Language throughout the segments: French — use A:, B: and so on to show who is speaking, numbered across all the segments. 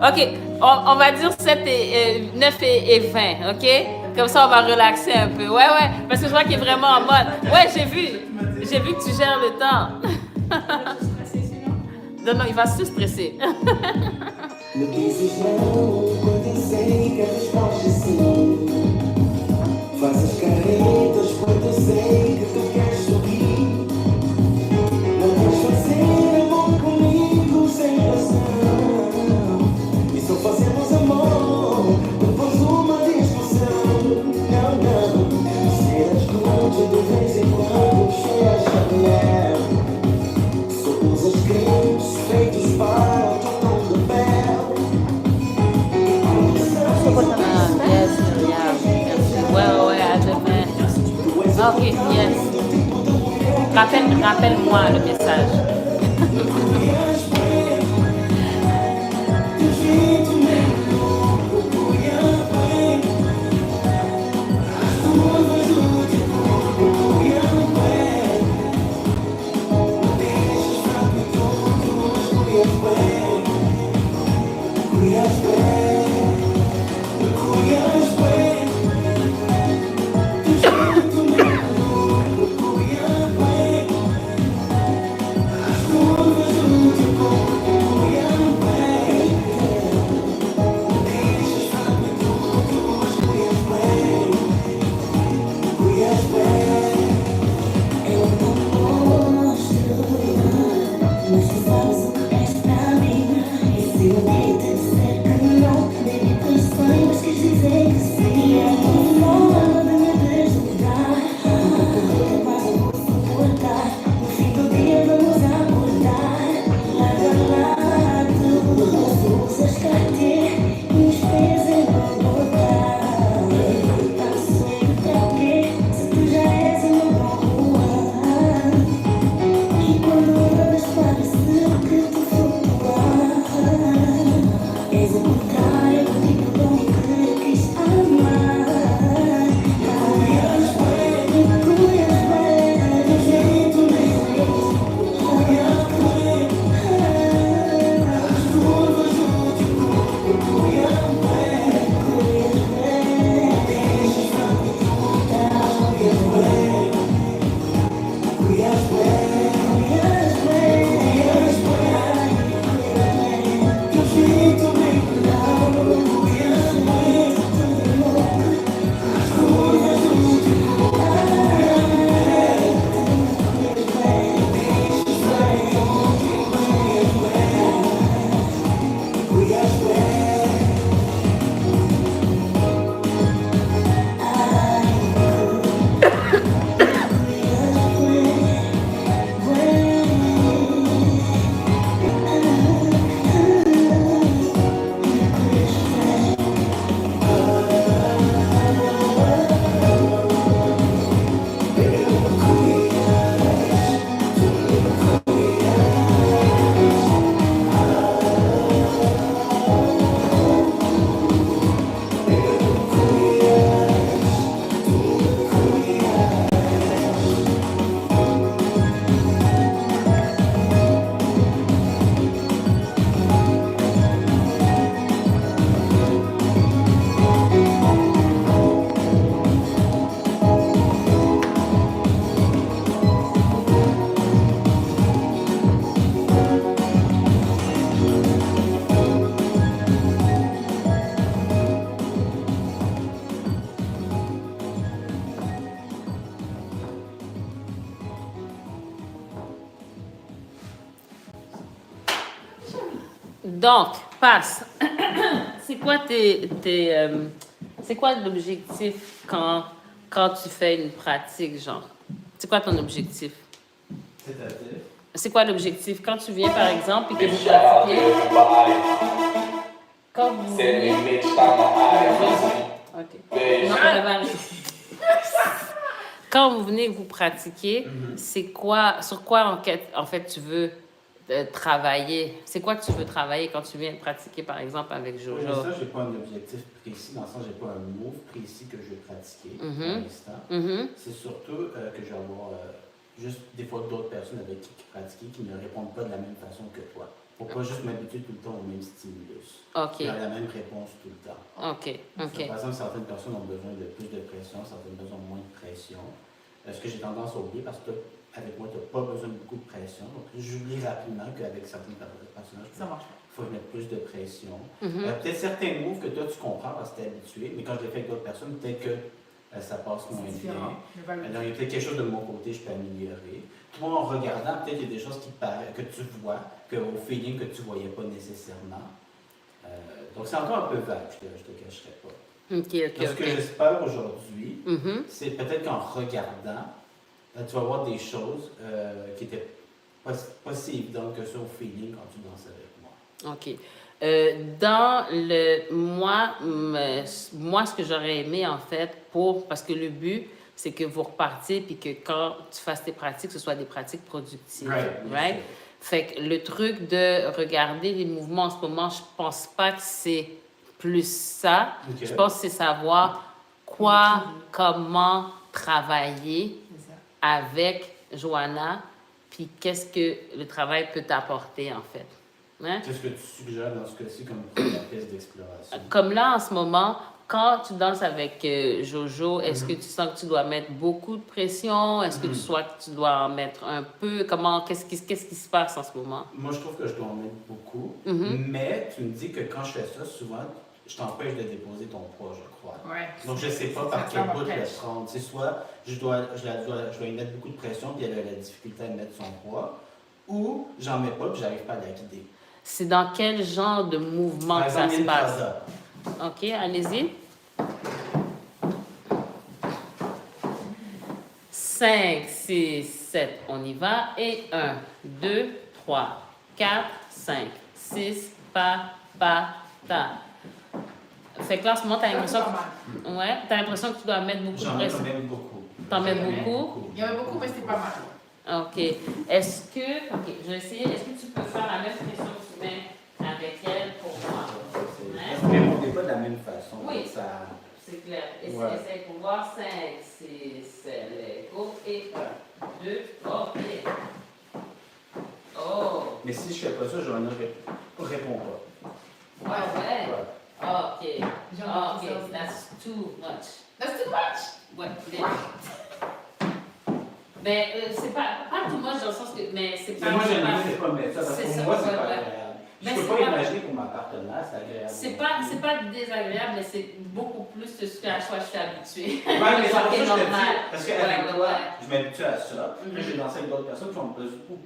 A: OK, on va dire 7 et 9 et 20, OK? Comme ça, on va relaxer un peu. Ouais, parce que je vois qu'il est vraiment en mode. Ouais, j'ai vu que tu gères le temps. Non, il va se stresser.
B: Me dizes não quando eu sei que a resposta é sim. Fazes caretas quando eu sei que tu queres sorrir. Não queres fazer amor comigo sem razão. E só fazemos amor depois de uma discussão. Não, ser escute de vez em quando cheias de mulher. Só usas cremes feitos para o teu tom de pele.
A: Yes, yeah. Ouais, à demain. OK, yes. Rappelle-moi le message. Donc, passe. C'est quoi c'est quoi l'objectif quand tu fais une pratique, genre? C'est quoi ton objectif?
C: C'est-à-dire?
A: C'est quoi l'objectif? Quand tu viens, par exemple, et que vous pratiquez... Quand vous venez... OK. Non, elle va arriver. Quand vous venez vous pratiquer, c'est quoi, sur quoi en fait tu veux travailler? C'est quoi que tu veux travailler quand tu viens pratiquer, par exemple, avec Jojo?
C: Pour l'instant, je n'ai pas un objectif précis, dans le sens, je n'ai pas un move précis que je vais pratiquer pour l'instant. C'est surtout que je vais avoir juste des fois d'autres personnes avec qui pratiquer qui ne répondent pas de la même façon que toi. Faut pas juste m'habituer tout le temps au même stimulus.
A: OK.
C: Faire la même réponse tout le temps.
A: OK. OK.
C: Par exemple, certaines personnes ont besoin de plus de pression, certaines personnes ont moins de pression. Ce que j'ai tendance à oublier, parce que avec moi, tu n'as pas besoin de beaucoup de pression. Donc, j'oublie rapidement qu'avec certains personnages,
D: Ça marche pas.
C: il faut mettre plus de pression. Peut-être certains moves que toi, tu comprends parce que tu es habitué, mais quand je l'ai fait avec d'autres personnes, peut-être que ça passe moins bien. Alors, il y a peut-être quelque chose de mon côté, je peux améliorer. Toi, en regardant, peut-être qu'il y a des choses que tu vois, au feeling que tu ne voyais pas nécessairement. Donc, c'est encore un peu vague, je ne te cacherai pas. Ce que j'espère aujourd'hui, c'est peut-être qu'en regardant, tu vas voir des choses qui étaient pas si évidentes que ça au feeling quand tu danses avec moi.
A: OK. Moi, ce que j'aurais aimé, en fait, parce que le but, c'est que vous repartiez puis que quand tu fasses tes pratiques, ce soit des pratiques productives. Right? Fait que le truc de regarder les mouvements en ce moment, je pense pas que c'est plus ça.
C: Okay.
A: Je pense que c'est savoir quoi, comment travailler avec Joanna, puis qu'est-ce que le travail peut t'apporter, en fait. Hein?
C: Qu'est-ce que tu suggères dans ce cas-ci comme première piste d'exploration?
A: Comme là, en ce moment, quand tu danses avec Jojo, est-ce que tu sens que tu dois mettre beaucoup de pression? Est-ce que tu dois en mettre un peu? Qu'est-ce qui se passe en ce moment?
C: Moi, je trouve que je dois en mettre beaucoup. Mais tu me dis que quand je fais ça, souvent, je t'empêche de déposer ton poids, je crois.
D: Ouais.
C: Donc, je ne sais pas par quel bout le prendre. C'est soit je dois y mettre beaucoup de pression, puis elle a la difficulté à mettre son poids, ou j'en mets pas, puis j'arrive pas à la guider.
A: C'est dans quel genre de mouvement que ça se passe? OK, allez-y. 5, 6, 7, on y va. Et 1, 2, 3, 4, 5, 6, ta. Fait que là, en ce moment, t'as l'impression que tu dois mettre beaucoup de pression.
C: J'en mets beaucoup.
A: T'en mets beaucoup?
D: Il y en a beaucoup, mais c'est pas mal.
A: OK. Je vais essayer. Est-ce que tu peux faire la même pression que tu mets avec elle pour moi?
C: Vous ne répondez pas de la même façon.
A: Oui,
C: ça...
A: c'est clair. Essaye pour voir. 5, 6, 7, go. Et 1, 2, OK. Oh!
C: Mais si je fais pas ça, Joanna ne répond pas.
A: Ouais. OK.
D: OK,
A: That's too much.
D: That's too much?
A: Ouais, mais c'est pas too much dans le sens que. Mais c'est pas.
C: Moi, je ne sais pas mettre ça parce que pour moi, c'est pas agréable. Je ne peux pas imaginer pour ma partenaire, c'est agréable.
A: C'est pas désagréable, mais c'est beaucoup plus ce à quoi je suis habituée.
C: Oui, mais c'est pour ça que je te dis.
A: normal.
C: Parce qu'avec toi, je m'habitue à ça. Puis j'ai dansé avec d'autres personnes qui ont beaucoup.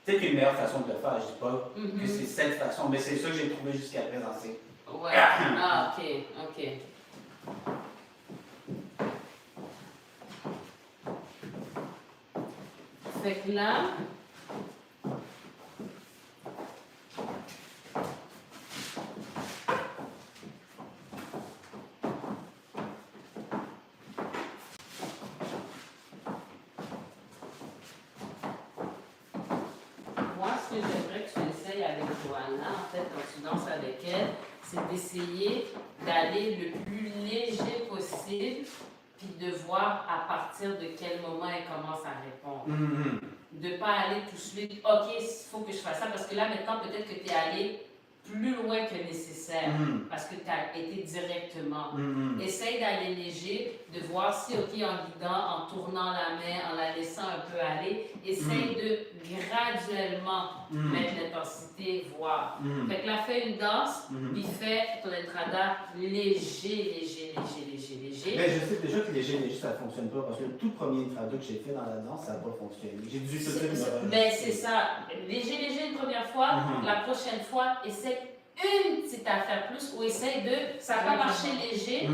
C: Peut-être qu'il y a une meilleure façon de le faire. Je ne dis pas que c'est cette façon, mais c'est ça que j'ai trouvé jusqu'à présent.
A: Ouais. Ah, OK. Fait que là. Moi, ce que j'aimerais que tu essayes avec Joanna, en fait, quand tu danses avec elle, c'est d'essayer d'aller le plus léger possible, puis de voir à partir de quel moment elle commence à répondre. De ne pas aller tout de suite, OK, il faut que je fasse ça, parce que là, maintenant, peut-être que tu es allé plus loin que nécessaire, parce que tu as été directement. Essaye d'aller léger, de voir si, OK, en guidant, en tournant la main, en la laissant un peu aller, essaye de graduellement mettre l'intensité, voir. Fait que là, fais une danse, puis fais ton entrada léger.
C: Mais je sais déjà que léger, ça ne fonctionne pas, parce que le tout premier entrada que j'ai fait dans la danse, ça n'a pas fonctionné. J'ai dû tout de
A: Mais c'est ça. Léger une première fois, la prochaine fois, essaye une petite affaire plus, ou essaye de, ça va marcher léger,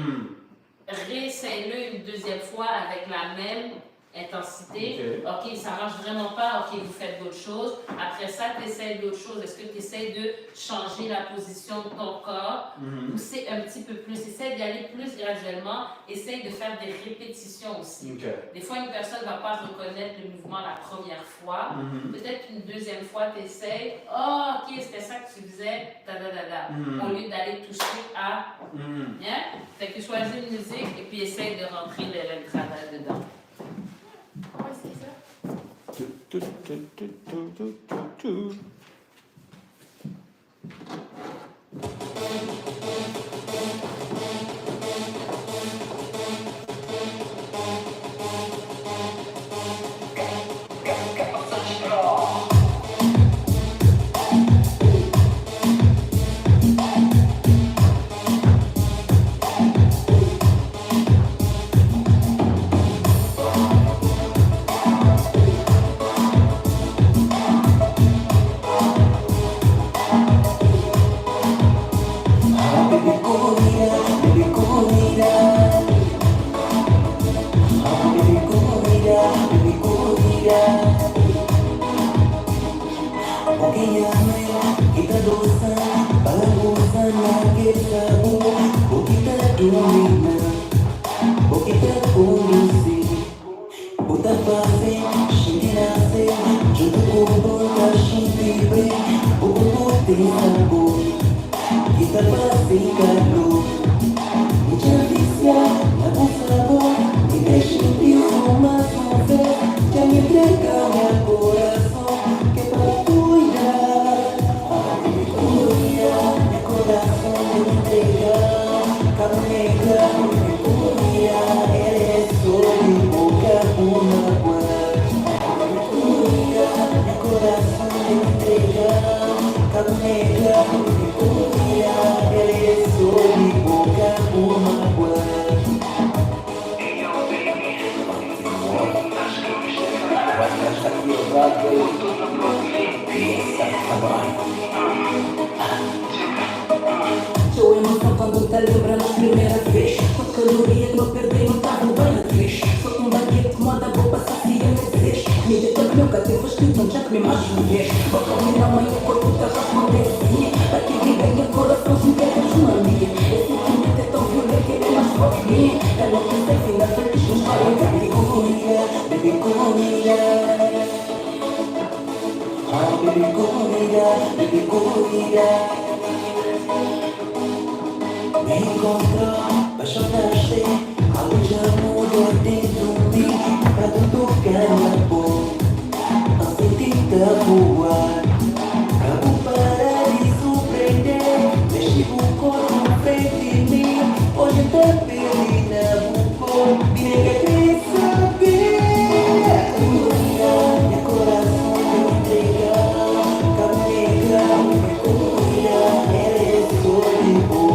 A: réessaye-le une deuxième fois avec la même intensité. OK, ça marche vraiment pas. OK, vous faites d'autres choses. Après ça, tu essaies d'autres choses. Est-ce que tu essaies de changer la position de ton corps? Pousser un petit peu plus. Essaye d'y aller plus graduellement. Essaye de faire des répétitions aussi. Des fois, une personne ne va pas reconnaître le mouvement la première fois. Peut-être qu'une deuxième fois, tu essaies. Oh, OK, c'était ça que tu faisais. Au lieu d'aller tout de suite à... Fait que choisis une musique et puis essaye de rentrer le travail dedans.
D: Comment est-ce que c'est ça?
B: Sua emoção quando te lembramos primeira vez. Tua caloria que não perdei, não tava bem atriz. Sou um banquete que moda, vou passar se eu me desejo. Me deitou que nunca teve escrito, já que me mais uma vez. Boca minha mãe, o corpo tá respondendo assim. Aqui vive em meu coração, se quer que uma amiga. Esse sentimento é tão violento que ele é mais forte que mim. Eu não pensei que ainda feliz, mas vai em carne comida, baby comida. Oh, baby comida, baby comida. Me encontrou, apaixonaste, algo já mudou dentro de mim. Pra tudo acabou, não senti-te a voar. Acabo para me surpreender, mexi o corpo frente de mim. Hoje tá feliz na boca, e ninguém quer saber. Meu coração me entregar, cabo negra, me cuida, ela é só de boca.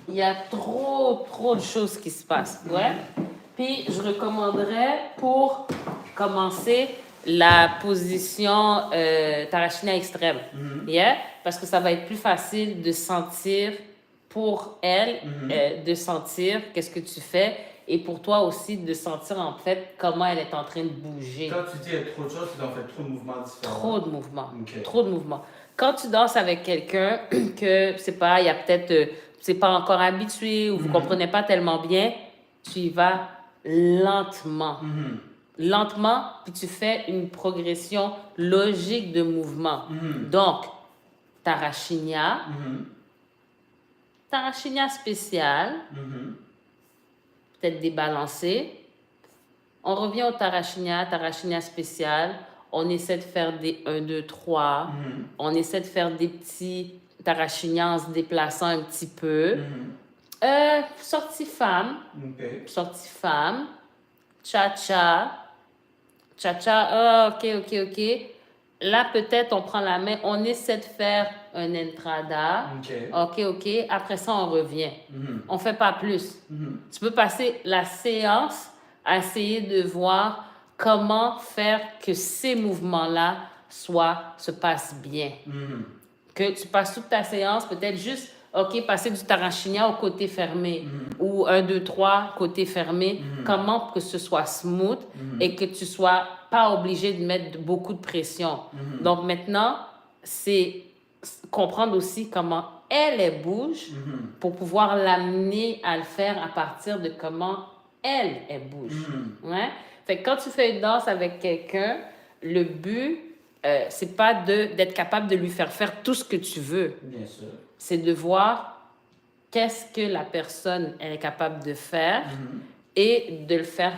A: Il y a trop de choses qui se passent, ouais. Puis je recommanderais pour commencer la position Tarashina extrême, yeah? Parce que ça va être plus facile de sentir pour elle, de sentir qu'est-ce que tu fais et pour toi aussi de sentir en fait comment elle est en train de bouger.
C: Quand tu dis il y a trop de choses, c'est en fait trop de mouvements différents.
A: Trop de mouvements,
C: Okay.
A: trop de mouvements. Quand tu danses avec quelqu'un que, c'est pas, il y a peut-être, c'est pas encore habitué ou vous comprenez pas tellement bien, tu y vas lentement. Lentement, puis tu fais une progression logique de mouvement. Donc, Tarashinya, Tarashinya spécial, peut-être débalancé. On revient au Tarashinya, Tarashinya spécial. On essaie de faire des 1, 2, 3. On essaie de faire des petits Tarashinya en se déplaçant un petit peu. Sortie femme.
C: Okay.
A: Sortie femme. Cha-cha. Cha-cha. OK. Là, peut-être, on prend la main. On essaie de faire un entrada. OK. Après ça, on revient. On ne fait pas plus. Tu peux passer la séance à essayer de voir comment faire que ces mouvements-là se passe bien. Que tu passes toute ta séance, peut-être juste, OK, passer du Tarashinya au côté fermé ou 1, 2, 3, côté fermé. Comment que ce soit smooth et que tu sois pas obligé de mettre beaucoup de pression. Donc maintenant, c'est comprendre aussi comment elle bouge pour pouvoir l'amener à le faire à partir de comment elle bouge. Ouais? Fait que quand tu fais une danse avec quelqu'un, le but, c'est pas d'être capable de lui faire tout ce que tu veux.
C: Bien sûr.
A: C'est de voir qu'est-ce que la personne elle est capable de faire et de le faire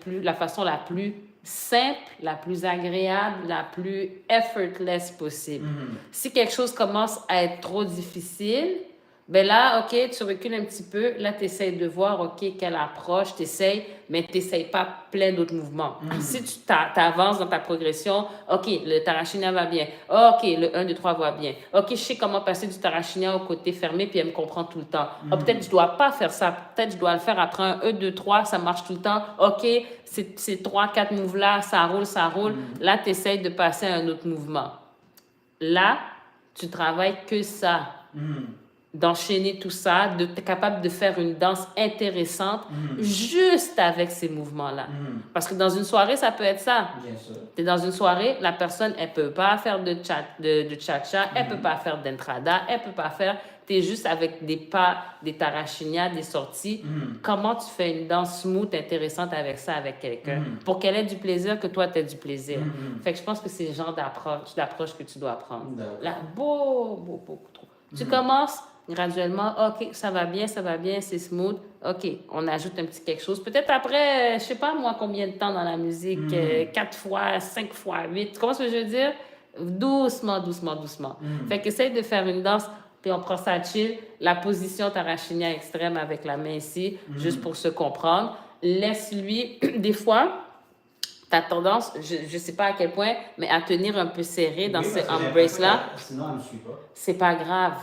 A: la façon la plus simple, la plus agréable, la plus effortless possible. Si quelque chose commence à être trop difficile, ben là, OK, tu recules un petit peu. Là, tu essaies de voir, OK, quelle approche, tu essaies, mais tu n'essaies pas plein d'autres mouvements. Si tu avances dans ta progression, OK, le Tarashinya va bien. OK, le 1, 2, 3 va bien. OK, je sais comment passer du Tarashinya au côté fermé, puis elle me comprend tout le temps. Peut-être que je ne dois pas faire ça. Peut-être que je dois le faire après un 1, 2, 3, ça marche tout le temps. OK, ces 3, 4 moves-là, ça roule, ça roule. Là, tu essaies de passer à un autre mouvement. Là, tu travailles que ça. D'enchaîner tout ça, d'être capable de faire une danse intéressante juste avec ces mouvements-là. Parce que dans une soirée, ça peut être ça.
C: Bien sûr.
A: Tu es dans une soirée, la personne, elle peut pas faire de cha-cha, elle peut pas faire d'entrada, elle peut pas faire... Tu es juste avec des pas, des tarashinya, des sorties. Comment tu fais une danse smooth, intéressante avec ça, avec quelqu'un? Pour qu'elle ait du plaisir, que toi, tu aies du plaisir. Fait que je pense que c'est le genre d'approche que tu dois prendre. Là, beaucoup trop. Tu commences... graduellement, OK, ça va bien, c'est smooth. OK, on ajoute un petit quelque chose. Peut-être après, je sais pas moi combien de temps dans la musique, 4 fois, 5 fois, 8. Tu comprends ce que je veux dire? Doucement. Fait qu'essaye de faire une danse, puis on prend ça chill. La position Tarashinya extrême avec la main ici, juste pour se comprendre. Laisse-lui, des fois... ta tendance, je sais pas à quel point, mais à tenir un peu serré dans ce embrace-là.
C: Sinon, elle ne me suit pas.
A: C'est pas grave.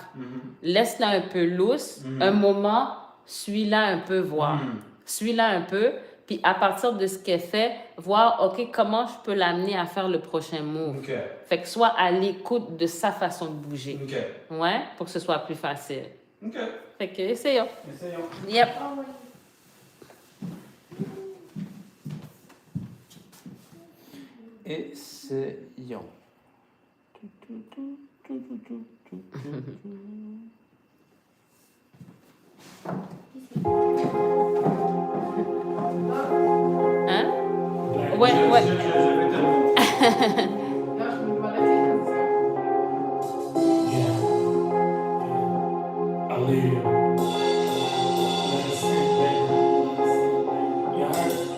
A: Laisse-la un peu loose. Un moment, suis-la un peu, voir. Suis-la un peu. Puis à partir de ce qu'elle fait, voir, OK, comment je peux l'amener à faire le prochain move. Fait que sois à l'écoute de sa façon de bouger. Ouais, pour que ce soit plus facile. Fait que essayons. Yep.
C: Essayons.
A: Hein? Ouais.
D: Là, je me vois la
B: I live. Let it sink, baby. You heard?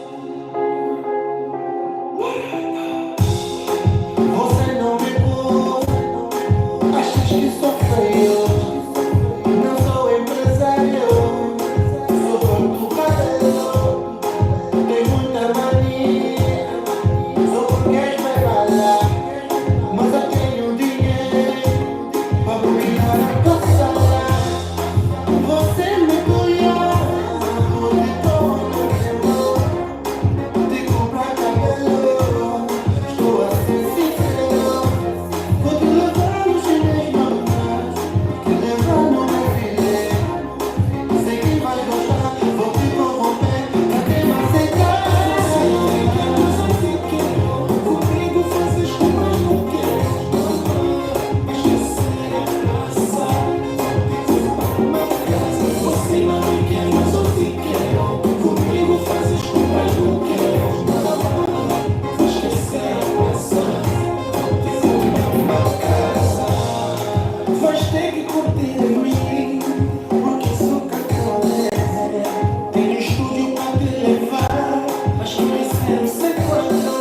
B: Você não me curte, achas que sou feio? Não sou empresário, sou português. Tenho muita mania, sou porque és bela, mas eu tenho dinheiro para dominar a tua sala. Você me cunhou, de todo temor, de comprar cabelo. Estou a ser sincero, vou te levar no chinês normal, te levar no filé. Sei que vais gostar, vou te corromper, até me aceitar. Comigo fazes como eu não quero. Esquecer é passar. Você não me quer, mas eu te quero. Comigo fazes como eu não quero. Vou esquecer a passar. Uma casa. Vais ter que curtir em mim, porque sou cacaulé. Tenho estúdio pra te levar, mas conhecer não sei quando.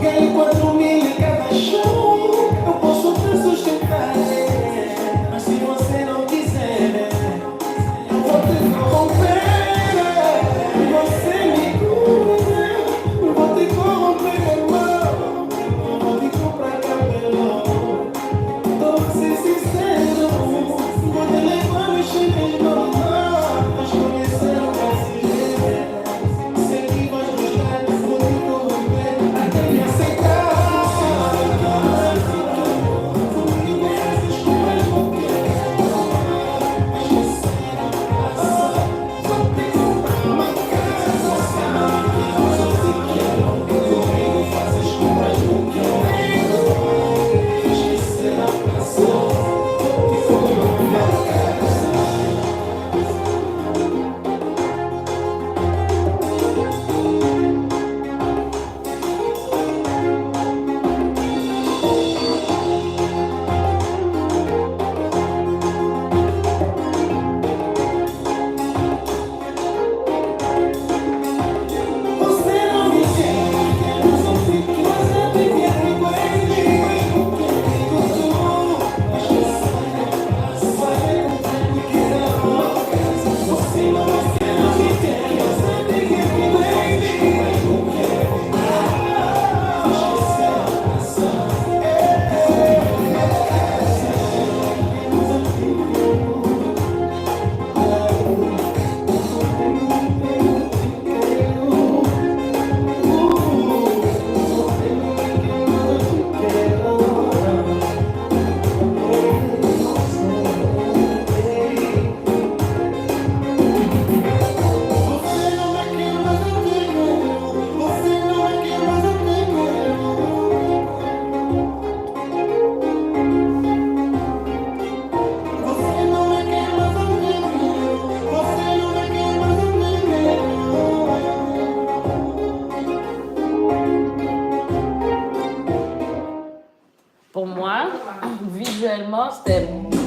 B: Ganho 4 mil em cada show, eu posso te sustentar. Mas se você não quiser, eu vou te corromper. Você me cura, eu vou te corromper, irmão. Eu vou te comprar cabelo. Tô a ser sincero,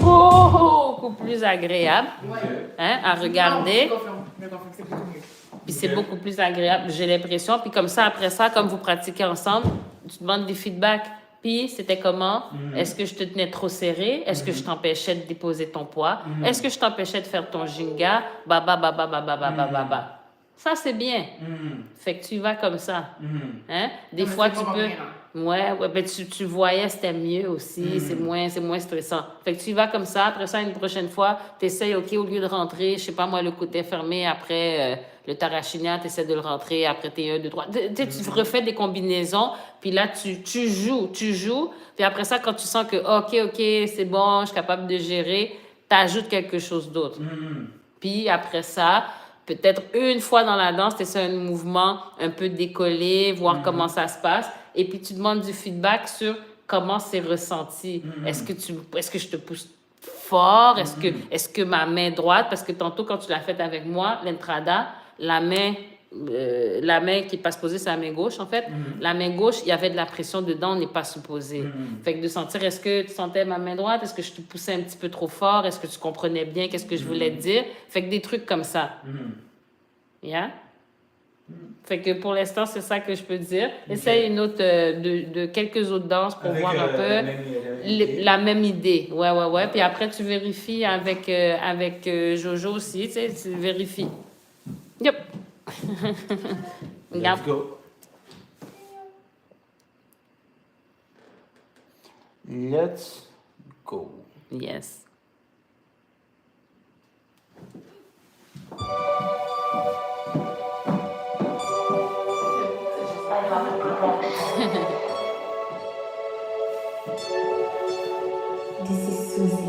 A: beaucoup plus agréable
D: Ouais.
A: hein, à regarder.
D: Non, je confirme que c'est beaucoup mieux.
A: Puis c'est beaucoup plus agréable, j'ai l'impression. Puis comme ça, après ça, comme vous pratiquez ensemble, tu demandes des feedbacks. Puis c'était comment? Est-ce que je te tenais trop serré? Est-ce que je t'empêchais de déposer ton poids? Est-ce que je t'empêchais de faire ton ginga? Ba. Ça, c'est bien. Fait que tu y vas comme ça. Hein? Des
D: Non, mais
A: fois,
D: c'est
A: tu
D: pas
A: peux...
D: bien, hein.
A: Ouais, ben tu voyais, c'était mieux aussi. C'est moins stressant. Fait que tu y vas comme ça. Après ça, une prochaine fois, tu essaies, OK, au lieu de rentrer, je sais pas moi, le côté fermé après le tarachina, tu essaies de le rentrer après tes 1, 2, 3. Tu refais des combinaisons, puis là, tu joues. Puis après ça, quand tu sens que, OK, c'est bon, je suis capable de gérer, tu ajoutes quelque chose d'autre. Puis après ça, peut-être une fois dans la danse, tu essaies un mouvement un peu décollé, voir comment ça se passe. Et puis, tu demandes du feedback sur comment c'est ressenti. Est-ce que je te pousse fort? Est-ce que ma main droite, parce que tantôt, quand tu l'as faite avec moi, l'entrada, la main qui est pas supposée, c'est la main gauche, en fait. La main gauche, il y avait de la pression dedans, on n'est pas supposé. Fait que de sentir, est-ce que tu sentais ma main droite? Est-ce que je te poussais un petit peu trop fort? Est-ce que tu comprenais bien qu'est-ce que je voulais te dire? Fait que des trucs comme ça. Yeah? Fait que pour l'instant, c'est ça que je peux dire. Essaye une autre, de quelques autres danses pour voir un peu la même idée. Ouais. Puis après, tu vérifies avec Jojo aussi, tu sais, tu vérifies. Yep.
C: Let's go. Let's go.
A: Yes.
B: This is Suzy.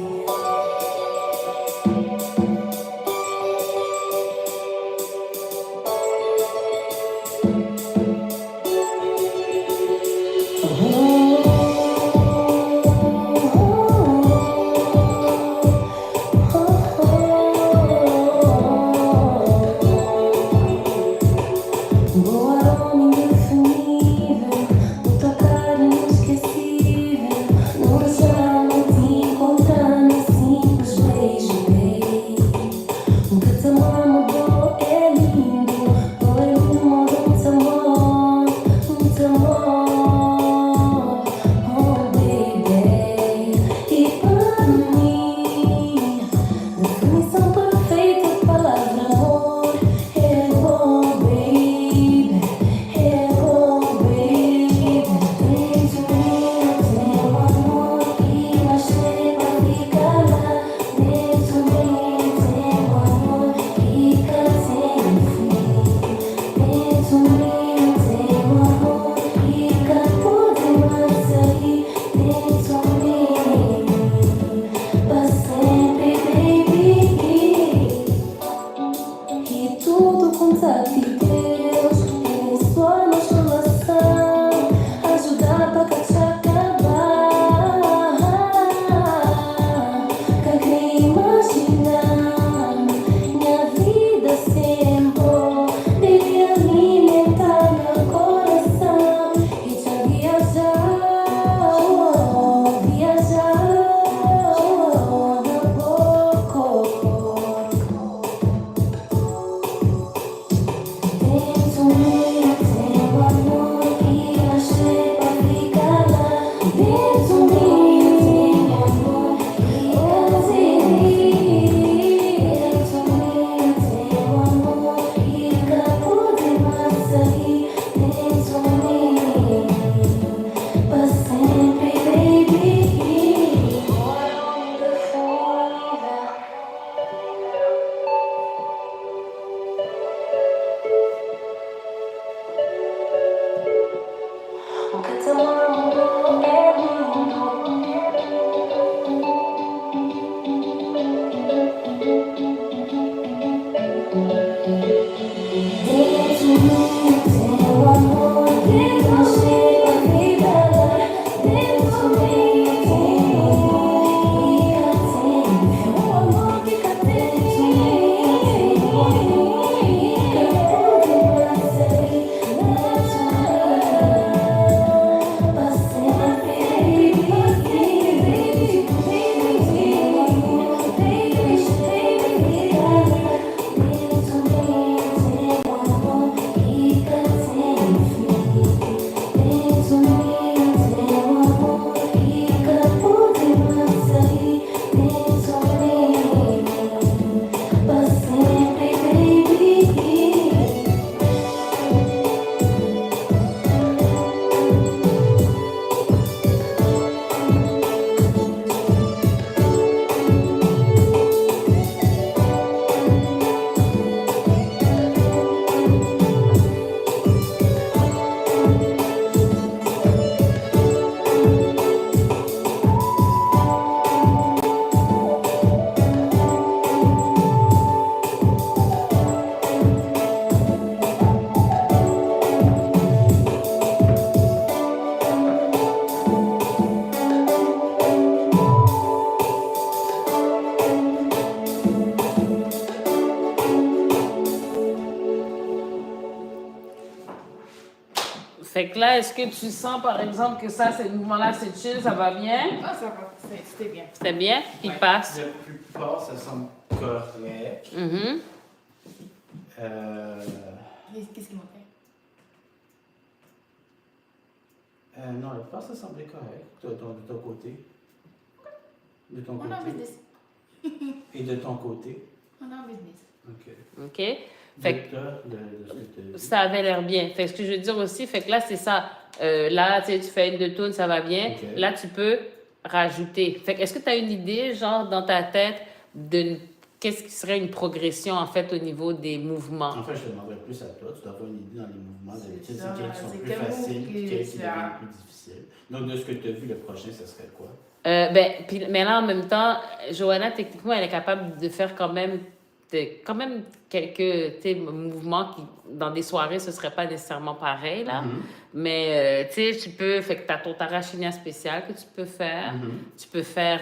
A: Fait que là, est-ce que tu sens, par exemple, que ça, ce mouvement-là, c'est chill, ça va bien?
D: Ah, ça va, c'était bien.
A: C'était bien? Puis
D: Ouais.
A: passe.
C: La plupart, ça semble correct.
A: Mhm.
D: Qu'est-ce qui manquait?
C: Non, la plupart, ça semblait correct de ton côté. De ton
D: On est en
C: côté.
D: business.
C: Et de ton côté.
D: On est en business.
C: OK.
A: OK? Fait que
C: De ce que tu as vu.
A: ça avait l'air bien. Fait que ce que je veux dire aussi, fait que là, c'est ça. Là, tu sais, tu fais une de tourne, ça va bien.
C: OK.
A: Là, tu peux rajouter. Fait que est-ce que tu as une idée, genre, dans ta tête, de qu'est-ce qui serait une progression, en fait, au niveau des mouvements?
C: En fait, je te demanderais plus à toi. Tu dois avoir une idée dans les mouvements. D'habitude,
D: ça,
C: c'est quels qui sont
D: c'est
C: plus
D: quel move
C: faciles
D: qui
C: et quels qui
D: c'est
C: deviennent plus difficiles. Donc, de ce que tu as vu, le prochain, ce serait quoi?
A: Mais là, en même temps, Johanna, techniquement, elle est capable de faire quand même quelques mouvements qui, dans des soirées, ce ne serait pas nécessairement pareil, là. Mais, tu sais, tu peux... Fait que tu as ton Tarashinia spécial que tu peux faire. Tu peux faire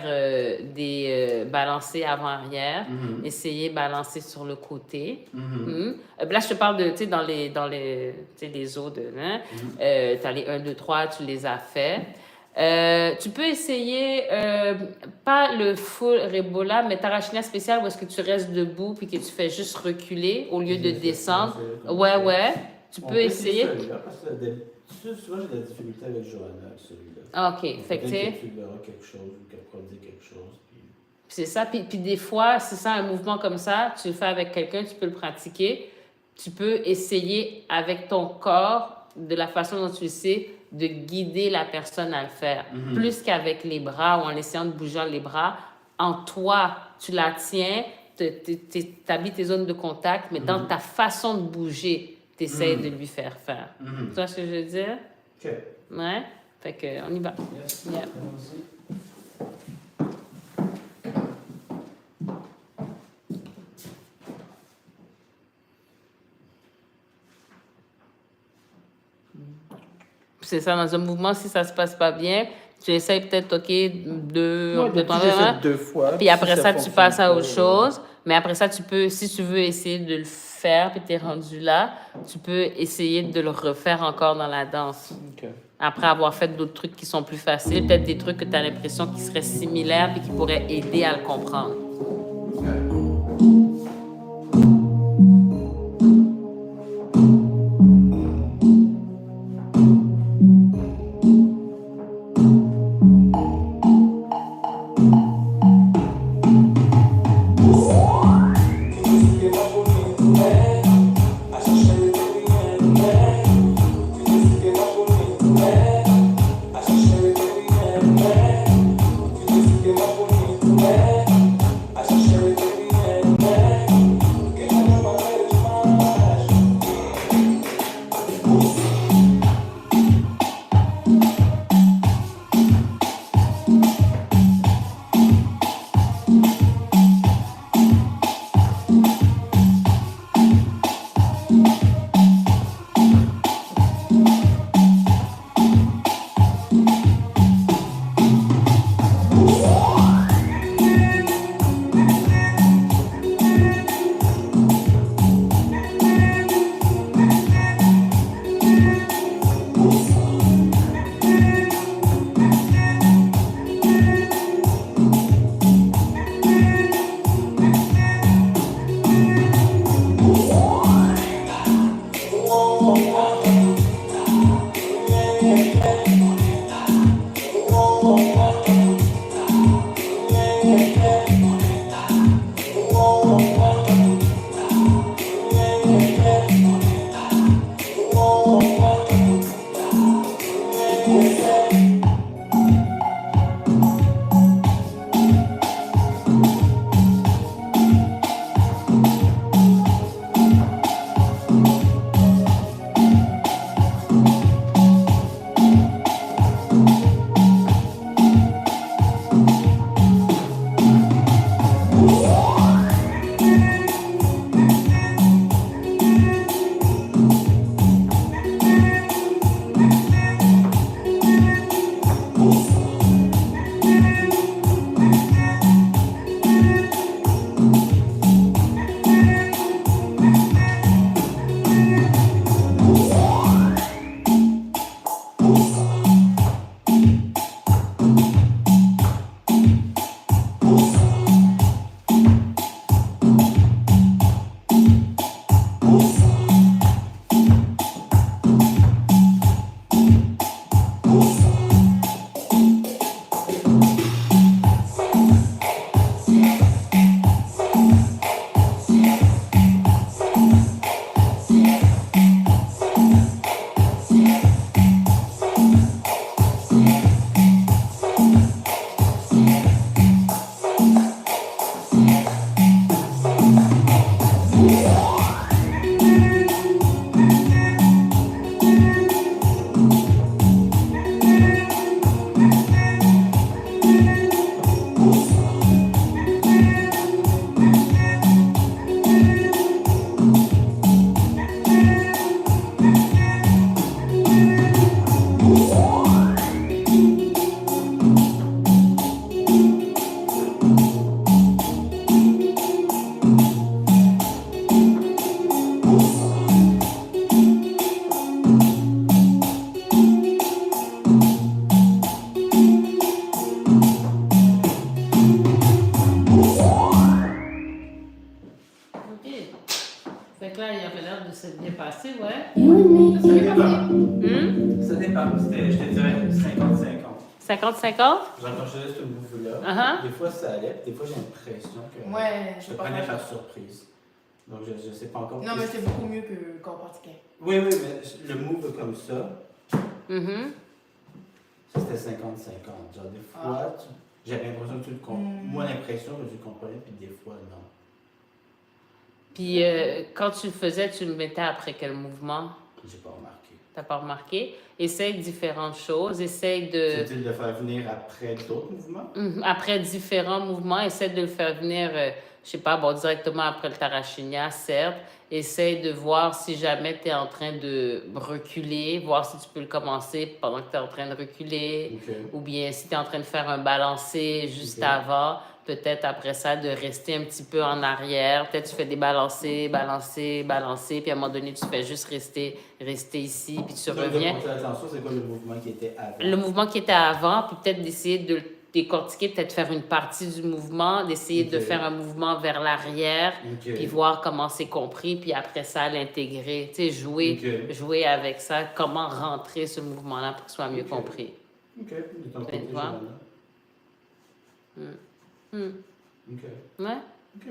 A: des balancés avant-arrière. Essayer de balancer sur le côté. Là, je te parle de, tu sais, dans les tu sais, les os de... Hein? Tu as les 1, 2, 3, tu les as fait. Tu peux essayer, pas le full Rebola, mais Tarashinia spécial où est-ce que tu restes debout puis que tu fais juste reculer au lieu de descendre. Ouais. Tu
C: On
A: peux
C: peut
A: essayer.
C: celui-là, parce que souvent, j'ai de la difficulté avec Johanna, avec celui-là.
A: Ah, OK. Fait que,
C: Peut-être que tu verras quelque chose ou qu'elle pourra dire quelque chose. Puis...
A: c'est ça. Puis des fois, c'est ça, un mouvement comme ça, tu le fais avec quelqu'un, tu peux le pratiquer. Tu peux essayer avec ton corps, de la façon dont tu le sais, de guider la personne à le faire. Plus qu'avec les bras ou en essayant de bouger les bras. En toi, tu la tiens, tu habites tes zones de contact, mais dans ta façon de bouger, tu essaies de lui faire faire. Tu vois ce que je veux dire?
C: OK.
A: Ouais? Fait que, on y va.
C: Yes.
A: Yeah.
C: Allons-y.
A: C'est ça, dans un mouvement, si ça se passe pas bien, tu essayes peut-être, OK, de
C: deux fois.
A: puis après ça, tu passes à autre chose. Mais après ça, tu peux, si tu veux essayer de le faire, puis tu es rendu là, tu peux essayer de le refaire encore dans la danse.
C: OK.
A: Après avoir fait d'autres trucs qui sont plus faciles, peut-être des trucs que tu as l'impression qui seraient similaires puis qui pourraient aider à le comprendre.
B: Yeah.
A: OK. Fait que là, il avait l'air de s'être bien passé, ouais.
C: Ça dépend. Ça
A: Hmm?
C: dépend. Je te dirais 50-50.
A: 50-50?
C: Genre, quand je faisais ce move-là,
A: Uh-huh.
C: des fois ça allait, des fois j'ai l'impression que
D: Ouais,
C: je
D: je
C: te
D: pas
C: prenais
D: mal.
C: par surprise. Donc je sais pas encore.
D: Non, mais c'est beaucoup mieux que quand on pratiquait.
C: Oui, mais le move comme ça,
A: Mhm.
C: ça c'était 50-50. Genre, des fois, j'avais l'impression que tu le comprenais. Moi, l'impression que tu le comprenais, puis des fois, non.
A: Puis quand tu le faisais, tu le mettais après quel mouvement?
C: J'ai pas remarqué.
A: T'as pas remarqué? Essaye différentes choses. Essaye de...
C: C'est-il de le faire venir après d'autres mouvements?
A: Après différents mouvements, essaie de le faire venir, je sais pas, bon, directement après le Tarashinya, certes. Essaye de voir si jamais tu es en train de reculer, voir si tu peux le commencer pendant que tu es en train de reculer.
C: Ok.
A: Ou bien si tu es en train de faire un balancé juste
C: Ok.
A: avant, peut-être après ça de rester un petit peu en arrière. Peut-être tu fais des balancés, balancés, balancés, puis à un moment donné, tu fais juste rester ici, puis tu
C: Donc,
A: reviens.
C: de porter attention, c'est quoi le mouvement qui était avant?
A: Le mouvement qui était avant, puis peut-être d'essayer de le décortiquer, peut-être faire une partie du mouvement, d'essayer de
C: Ok.
A: faire un mouvement vers l'arrière,
C: Ok.
A: puis voir comment c'est compris, puis après ça, l'intégrer. Tu sais,
C: Ok.
A: jouer avec ça, comment rentrer ce mouvement-là pour qu'il soit mieux
C: Ok.
A: compris.
C: Ok. De ton côté,
A: Tu vois?
C: Johanna? Ok.
A: Ouais?
C: Ok.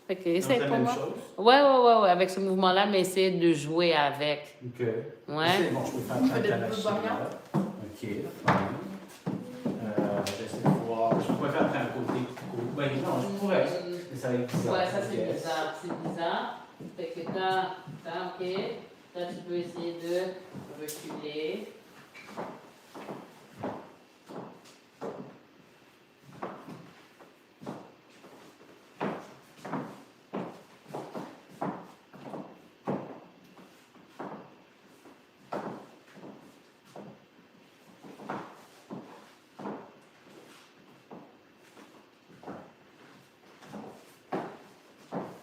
A: Fait que
C: Donc,
A: essaye
C: la
A: pour
C: même
A: moi.
C: chose?
A: Ouais, avec ce mouvement-là, mais essaye de jouer avec.
C: Ok.
A: Ouais.
C: C'est bon, je peux faire
D: On fait
C: un
D: des
C: Tarashinya.
D: variantes?
C: Ok, fine. J'essaie de voir. Je pourrais faire après un côté. Ben non, je pourrais. Mais ça va être bizarre.
A: Ouais, ça c'est
C: Yes.
A: bizarre, c'est bizarre. Fait que ok. Là, tu peux essayer de reculer.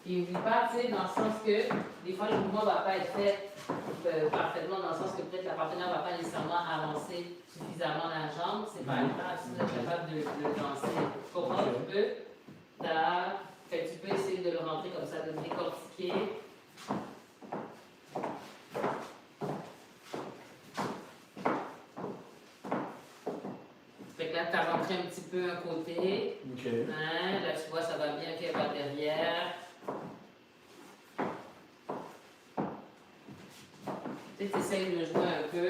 A: Et n'oublie pas, tu sais, dans le sens que des fois, le mouvement ne va pas être fait parfaitement, dans le sens que peut-être la partenaire ne va pas nécessairement avancer suffisamment la jambe. C'est pas grave si vous êtes capable de le lancer. Comment tu peux? Fait que tu peux essayer de le rentrer comme ça, de le décortiquer. Fait que là, tu as rentré un petit peu un côté.
C: Ok.
A: Hein, là, tu vois, ça va bien qu'elle va derrière. Tu essayes de jouer un peu.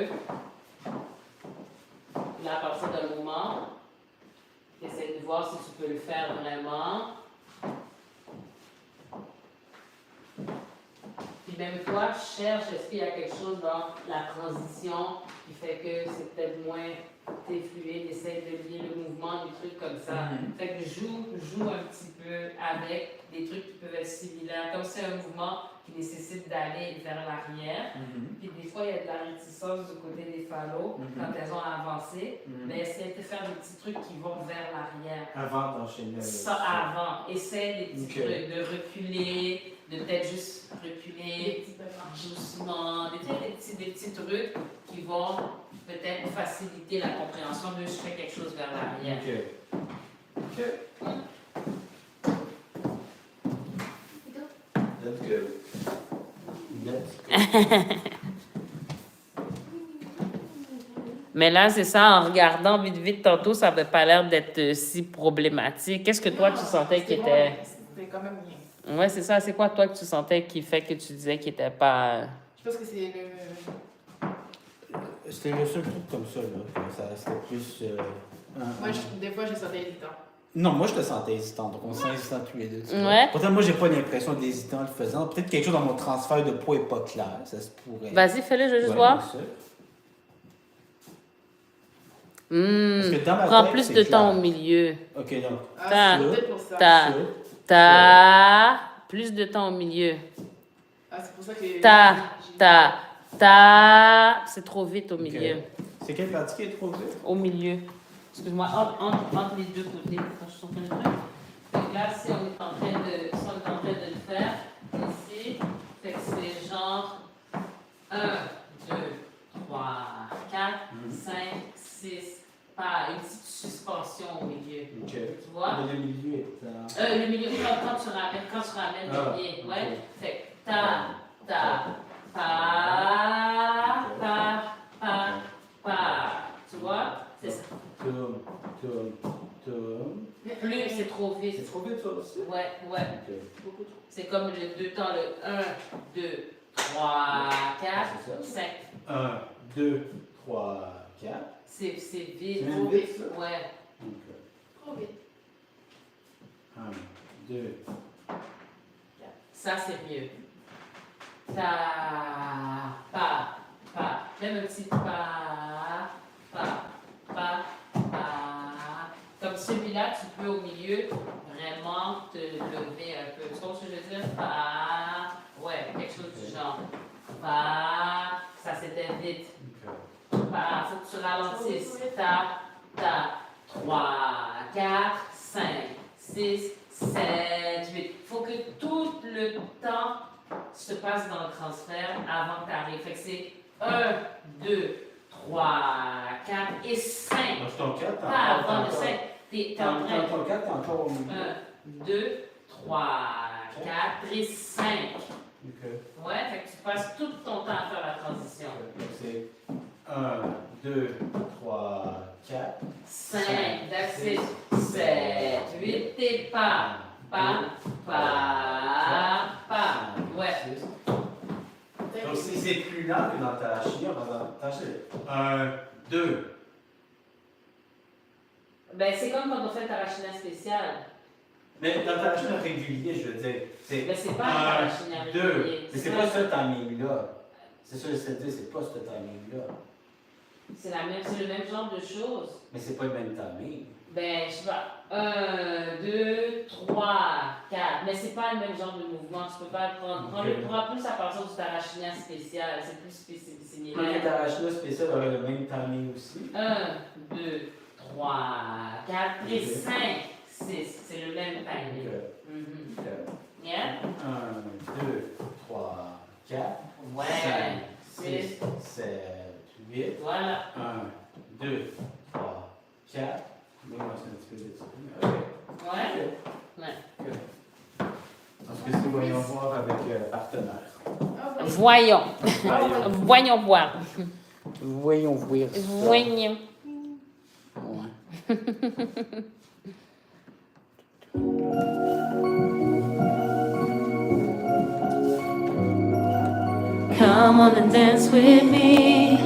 A: Là, à partir d'un moment, tu essaies de voir si tu peux le faire vraiment. Puis même toi, cherche, est-ce qu'il y a quelque chose dans la transition qui fait que c'est peut-être moins fluide, essaye de lier le mouvement, des trucs comme ça. Fait que joue un petit peu avec des trucs qui peuvent être similaires. Comme c'est un mouvement qui nécessite d'aller vers l'arrière, puis des fois il y a de la réticence du côté des phallos quand elles ont avancé, mais essaye de faire des petits trucs qui vont vers l'arrière.
C: Avant d'enchaîner.
A: Ça avant. Essaye des petits
C: Ok.
A: trucs, de reculer, de peut-être juste reculer doucement, des petits trucs qui vont peut-être faciliter la compréhension de je fais quelque chose vers l'arrière.
C: Ok. Let's go.
A: Mais là, c'est ça, en regardant vite tantôt, ça n'avait pas l'air d'être si problématique. Qu'est-ce que toi, tu sentais qui était...
D: C'était quand même bien.
A: Ouais, c'est ça. C'est quoi, toi, que tu sentais qui fait que tu disais qu'il n'était pas...
D: Je pense que c'est le.
C: C'était le seul truc comme ça, là. C'était plus.
D: Moi, des fois, je sentais hésitant.
C: Non, moi je te sentais hésitant, donc on se sent hésitant tous les deux. tu vois.
A: Ouais.
C: Pourtant, moi j'ai pas l'impression d'hésitant en le faisant. Peut-être quelque chose dans mon transfert de poids n'est pas clair, ça se pourrait.
A: Vas-y, fais-le, je veux juste
C: Ouais,
A: voir.
C: bien sûr. Parce que dans ma
A: Prends
C: tête,
A: plus
C: c'est
A: de
C: clair.
A: temps au milieu.
C: Ok, donc.
D: Ah, c'est peut-être pour ça.
A: T'as plus de temps au milieu.
D: Ah, c'est pour ça que.
A: C'est trop vite au milieu.
C: C'est quelle partie qui est trop vite?
A: Au milieu. Excuse-moi, entre les deux côtés. Quand je suis en train de faire. Donc là, si on est en train de le faire, ici, fait que c'est genre 1, 2, 3, 4, 5, 6, pas une petite suspension au milieu.
C: Ok.
A: Tu vois?
C: Mais le milieu est
A: Le milieu, quand tu ramènes le pied. Ouais. Fait que ta, pa. Tu vois? C'est ça.
C: Tum.
A: Plus, c'est trop vite.
C: C'est trop vite, ça aussi?
A: Ouais.
C: Ok.
A: C'est comme le deux temps, le 1, 2, 3, 4, 5.
C: 1, 2, 3, 4.
A: C'est vite.
C: C'est même vite, ça?
A: Ouais.
C: Ok.
D: Trop vite.
C: 1, 2.
A: Ça, c'est mieux. Ta, pa. Même un petit pa. Comme celui-là, tu peux au milieu vraiment te lever un peu. Tu vois ce que je veux dire? Pa. Ouais, quelque chose du genre. Pa. Ça, c'était vite. Pa. Faut que tu ralentisses. Ta. 3, 4, 5, 6, 7, 8. Faut que tout le temps se passe dans le transfert avant que tu arrives. Fait que c'est 1, 2, 3, 4 et 5.
C: Donc, ton 4,
A: Pas avant le 5. T'es en train.
C: Ton 4, t'es encore au milieu.
A: 1, 2, 3, 4 et 5.
C: Ok.
A: Ouais, fait que tu passes tout ton temps à faire la transition.
C: Donc, c'est 1, 2, 3, 4.
A: 5, that's it. 7, 8 et pas. Ouais.
C: Donc, c'est plus lent que dans ta chignon. 1, 2.
A: Ben, c'est comme quand on fait le tarachina spécial.
C: Mais dans ta chignon régulier, je veux dire, c'est
A: Ben, c'est pas un
C: 1,
A: tarachina
C: 2.
A: régulier.
C: Mais c'est pas ce timing-là. C'est ça, je sais dire, c'est pas ce timing-là.
A: C'est le même genre de choses.
C: Mais c'est pas le même timing.
A: Ben, je sais pas. 1, 2, 3, 4. Mais c'est pas le même genre de mouvement. Tu peux pas le prendre. Prends plus à partir du tarachina spécial. C'est plus
C: Le
A: similaire.
C: tarachina spécial aurait le même timing aussi.
A: 1, 2, 3, 4 et 5, 6. C'est le même timing. Mhm. Yeah?
C: 1, 2, 3, 4.
A: Ouais.
C: 5, 6, 7, 8.
A: Voilà.
C: 1, 2, 3, 4. Mais moi, c'est un petit peu vite. Ok.
A: Ouais?
C: Ok. Parce que c'est voyons voir avec partenaire.
A: Voyons. Voyons voir.
C: Voyons voir ça.
A: Voyons.
C: Ouais.
A: Come on and dance with me.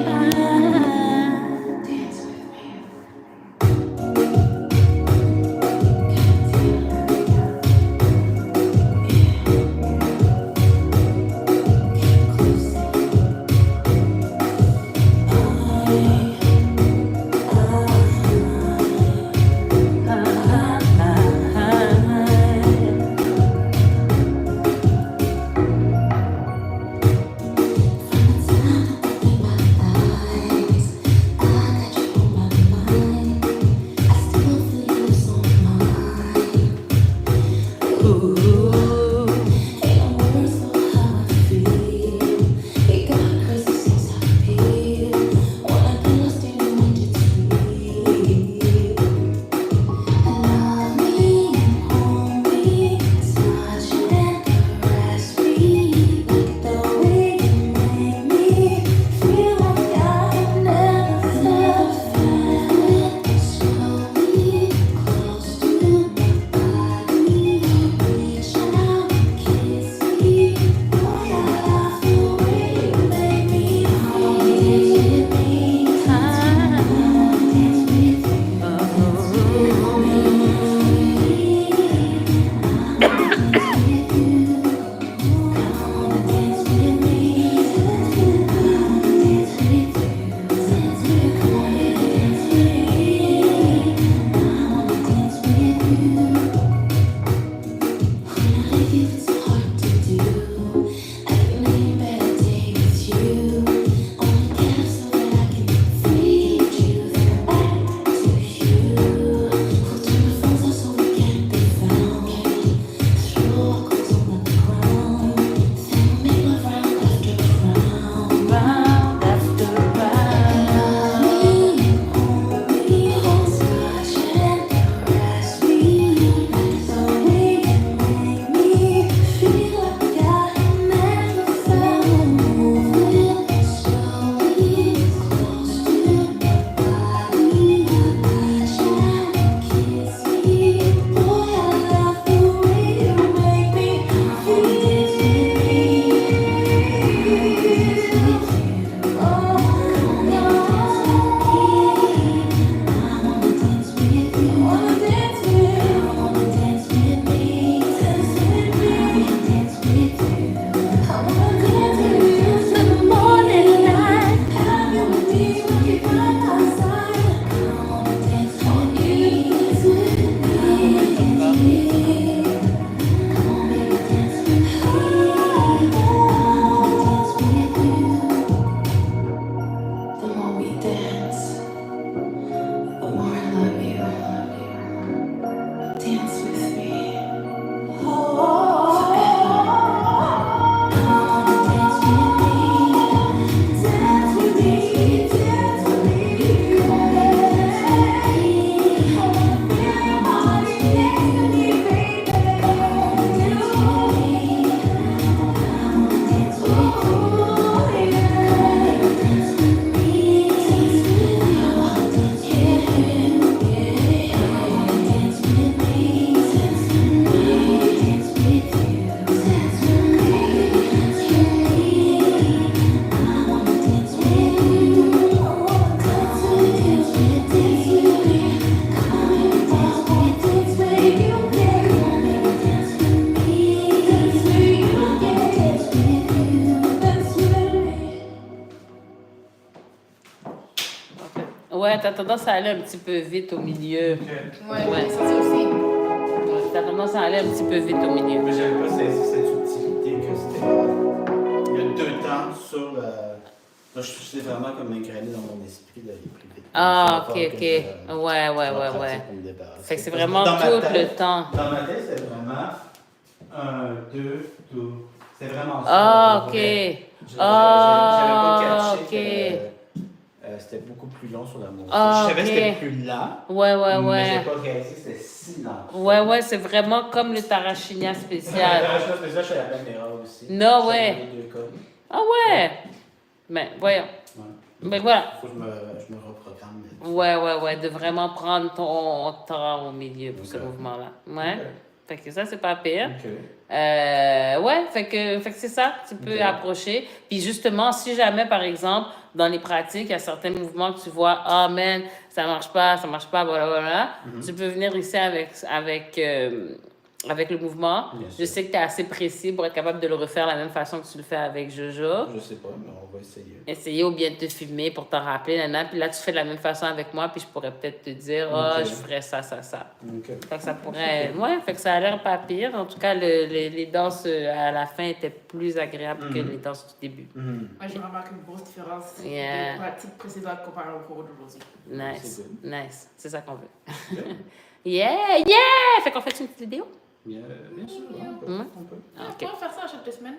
A: Ouais, t'as tendance à aller un petit peu vite au milieu.
D: Ouais,
A: Ouais.
D: j'ai senti aussi.
A: Ouais, t'as tendance à aller un petit peu vite au milieu.
C: Mais j'avais pas saisi cette subtilité que c'était. Il y a 2 temps sur la. Là, je suis vraiment comme ingréné dans mon esprit d'aller plus vite.
A: Ah, ok,
C: Il va falloir
A: ok.
C: que je
A: Ouais, ouais,
C: pratique
A: ouais.
C: pour me débarrasser.
A: Fait que c'est
C: Parce
A: vraiment
C: dans ma
A: tout
C: tête-
A: le temps.
C: Dans ma tête, c'est vraiment 1, 2, tout. C'est vraiment ça.
A: Ah,
C: pour
A: ok.
C: vrai. J'avais
A: Ah,
C: pas catché
A: ok.
C: que c'était beaucoup plus long sur la montée.
A: Ah,
C: Je savais que
A: ok.
C: c'était plus lent,
A: Ouais, ouais,
C: mais
A: ouais.
C: j'ai pas réalisé que c'était si lent.
A: Ouais, ouais, c'est vraiment comme le Tarachinia spécial.
C: Je pense que ça, je fais la même erreur aussi.
A: Non,
C: Je fais
A: ouais.
C: dans les 2 cas.
A: Ah ouais. Mais voyons.
C: Ouais.
A: Mais voilà.
C: Faut que je me reprogramme.
A: Ouais, de vraiment prendre ton temps au milieu pour ce
C: Ok.
A: mouvement-là. Ouais.
C: Ok.
A: Fait que ça, c'est pas pire.
C: Ok.
A: Ouais, fait que c'est ça, tu peux
C: Ok.
A: approcher. Puis justement, si jamais, par exemple, dans les pratiques, il y a certains mouvements que tu vois, ah, man, ça marche pas, blablabla, tu peux venir ici avec le mouvement.
C: Bien
A: Je
C: sûr.
A: sais que tu es assez précis pour être capable de le refaire de la même façon que tu le fais avec Jojo.
C: Je sais pas, mais on va essayer.
A: Essayer ou bien de te filmer pour t'en rappeler, nana. Puis là, tu fais de la même façon avec moi, puis je pourrais peut-être te dire, ah,
C: Ok.
A: je ferais ça.
C: Ok.
A: Fait que ça pourrait. Ouais, fait que ça a l'air pas pire. En tout cas, les danses à la fin étaient plus agréables que les danses du début.
C: Mhm.
D: Moi, j'ai remarqué une grosse différence
A: Yeah.
D: des pratiques précédentes comparées au cours d'aujourd'hui.
A: Nice,
C: C'est
A: nice. C'est ça qu'on veut.
C: Ok.
A: Yeah! Fait qu'on fait une petite vidéo?
C: Bien sûr,
D: Bien.
C: on peut.
A: Ouais.
C: On peut.
D: Ah,
A: Ok.
D: on pourrait faire ça à chaque 2 semaines.